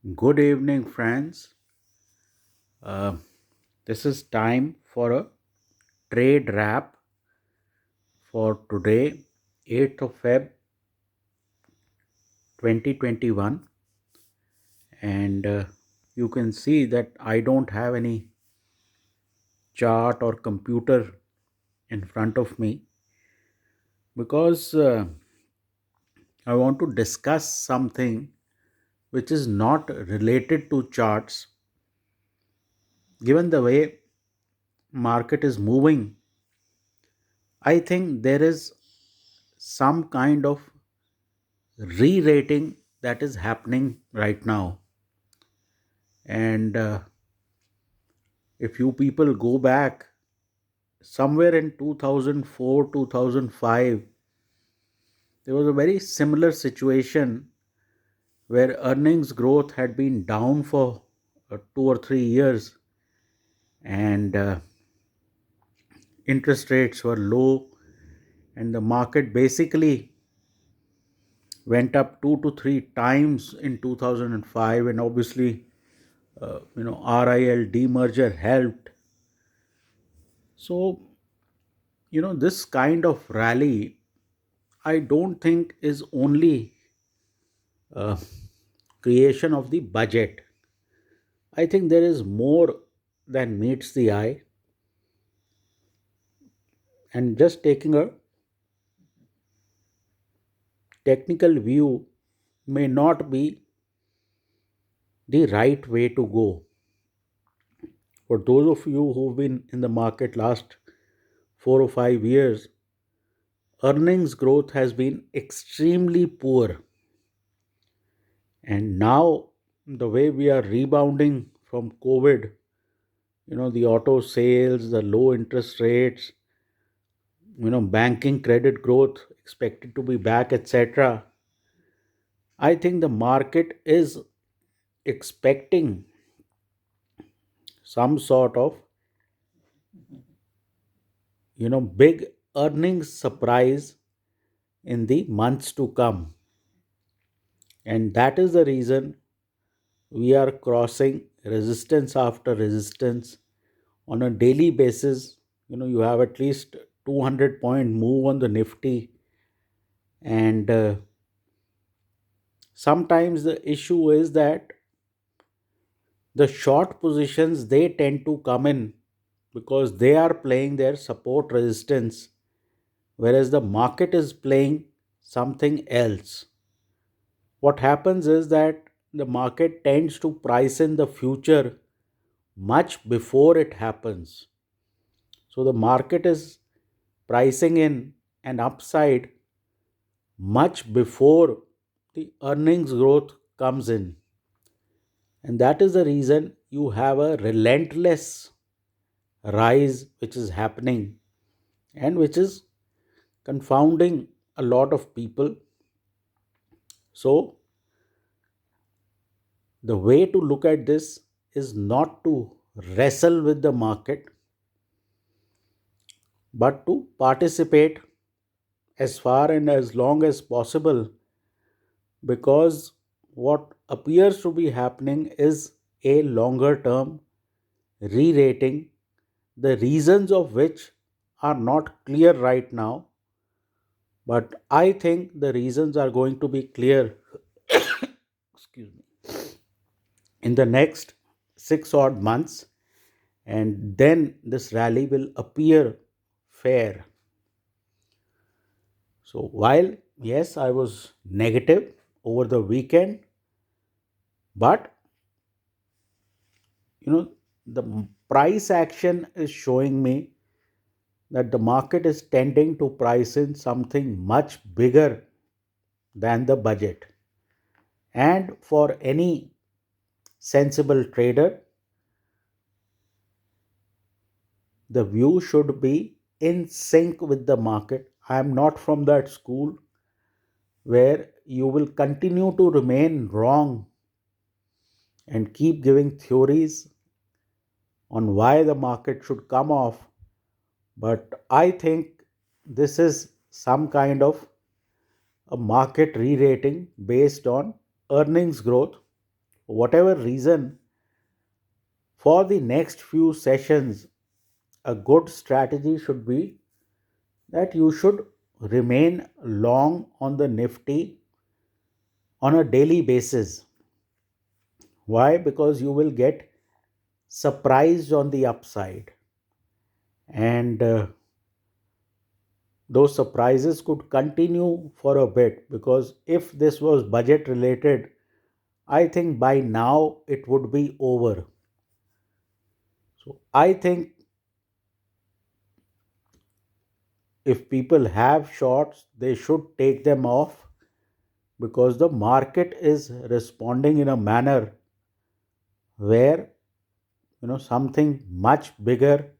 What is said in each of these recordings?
Good evening, friends. Uh, this is time for a trade wrap for today, 8th of Feb 2021. And you can see that I don't have any chart or computer in front of me because I want to discuss something which is not related to charts. Given the way market is moving, I think there is some kind of re-rating that is happening right now. And if you people go back somewhere in 2004 2005, there was a very similar situation where earnings growth had been down for 2 or 3 years, and interest rates were low, and the market basically went up 2 to 3 times in 2005. And obviously, RIL demerger helped. So, this kind of rally, I don't think is only uh, creation of the budget. I think there is more than meets the eye. And just taking a technical view may not be the right way to go. For those of you who've been in the market last 4 or 5 years, earnings growth has been extremely poor. And now, the way we are rebounding from COVID, the auto sales, the low interest rates, banking credit growth expected to be back, etc. I think the market is expecting some sort of, big earnings surprise in the months to come. And that is the reason we are crossing resistance after resistance on a daily basis. You have at least 200-point move on the Nifty, and sometimes the issue is that the short positions, they tend to come in because they are playing their support resistance, whereas the market is playing something else. What happens is that the market tends to price in the future much before it happens. So the market is pricing in an upside much before the earnings growth comes in. And that is the reason you have a relentless rise which is happening and which is confounding a lot of people. So, the way to look at this is not to wrestle with the market, but to participate as far and as long as possible, because what appears to be happening is a longer term re rating, the reasons of which are not clear right now. But I think the reasons are going to be clear, excuse me, in the next 6 odd months, and then this rally will appear fair. So while yes, I was negative over the weekend, but you know the price action is showing me that the market is tending to price in something much bigger than the budget. And for any sensible trader, the view should be in sync with the market. I am not from that school where you will continue to remain wrong and keep giving theories on why the market should come off. But I think this is some kind of a market re rating based on earnings growth whatever reason, for the next few sessions, a good strategy should be that you should remain long on the Nifty on a daily basis. Why? Because you will get surprised on the upside, and those surprises could continue for a bit, because if this was budget related, I think by now it would be over. So I think if people have shorts, they should take them off, because the market is responding in a manner where something much bigger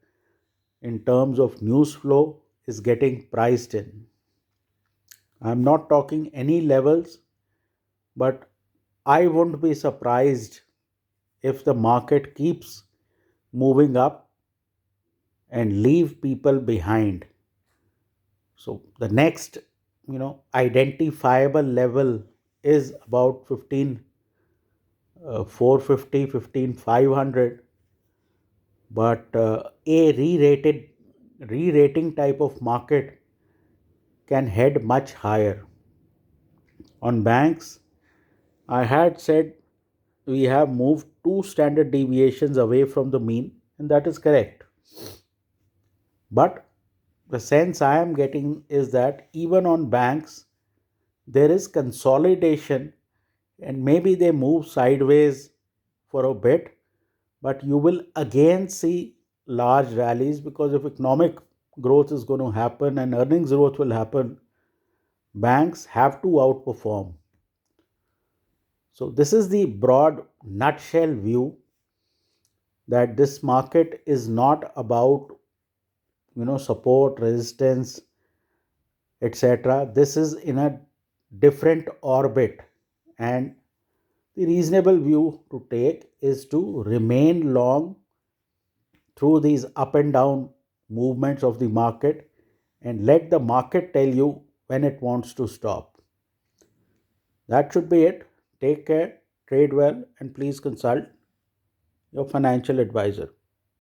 in terms of news flow is getting priced in. I'm not talking any levels, but I won't be surprised if the market keeps moving up and leave people behind. So the next, identifiable level is about 15 450, 15,500. But a re-rating type of market can head much higher. On banks, I had said we have moved two standard deviations away from the mean, and that is correct. But the sense I am getting is that even on banks, there is consolidation, and maybe they move sideways for a bit, but you will again see large rallies, because if economic growth is going to happen and earnings growth will happen, banks have to outperform. So, this is the broad nutshell view, that this market is not about support, resistance, etc. This is in a different orbit, and the reasonable view to take is to remain long through these up and down movements of the market, and let the market tell you when it wants to stop. That should be it. Take care, trade well, and please consult your financial advisor.